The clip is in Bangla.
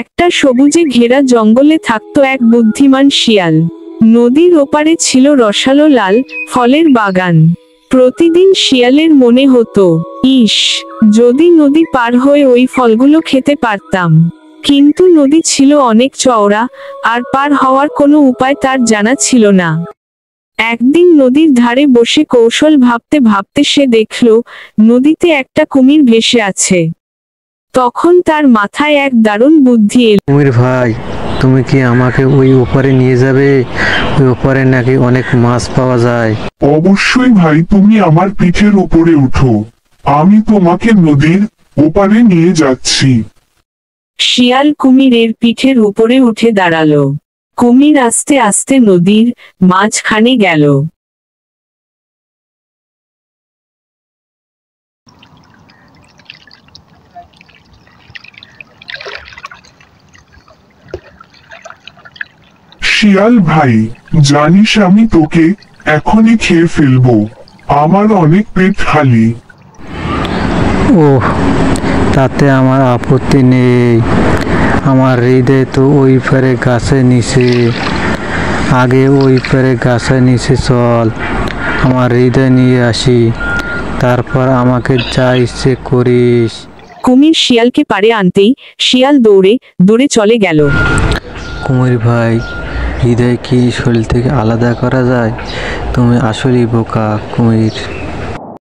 একটা সবুজে ঘেরা জঙ্গলে থাকতো এক বুদ্ধিমান শিয়াল। নদীর ওপারে ছিল রসালো লাল ফলের বাগান। প্রতিদিন শিয়ালের মনে হতো, ইস, যদি নদী পার হয়ে ওই ফলগুলো খেতে পারতাম। কিন্তু নদী ছিল অনেক চওড়া, আর পার হওয়ার কোনো উপায় তার জানা ছিল না। একদিন নদীর ধারে বসে কৌশল ভাবতে ভাবতে সে দেখল নদীতে একটা কুমির ভেসে আছে। তখন তার মাথায় এক দারুণ বুদ্ধি এলো। কুমির ভাই, তুমি কি আমাকে ওই ওপারে নিয়ে যাবে? ওই ওপারে নাকি অনেক মাছ পাওয়া যায়। অবশ্যই ভাই, তুমি আমার পিঠের উপরে উঠো, আমি তোমাকে নদীর ওপারে নিয়ে যাচ্ছি। শিয়াল কুমিরের পিঠের উপরে উঠে দাঁড়ালো। কুমির আস্তে আস্তে নদীর মাঝখানে গেল। শিয়াল ভাই, জানিস আমি তোকে এখনই খেয়ে ফেলবো, আমার অনেক পেট খালি। ওহ, তাতে আমার আপত্তি নেই। আমার হৃদয় তো ওই পারে গাছের নিচে। আগে ওই পারে গাছের নিচে চল, আমার হৃদয় নিয়ে আসি, তারপর আমাকে যা ইচ্ছে করিস। কুমির শিয়ালকে পারে আনতেই শিয়াল দৌড়ে দৌড়ে চলে গেল। কুমির ভাই, হৃদয় কি শরীর থেকে আলাদা করা যায়? তুমি আসলেই বোকা কুমির।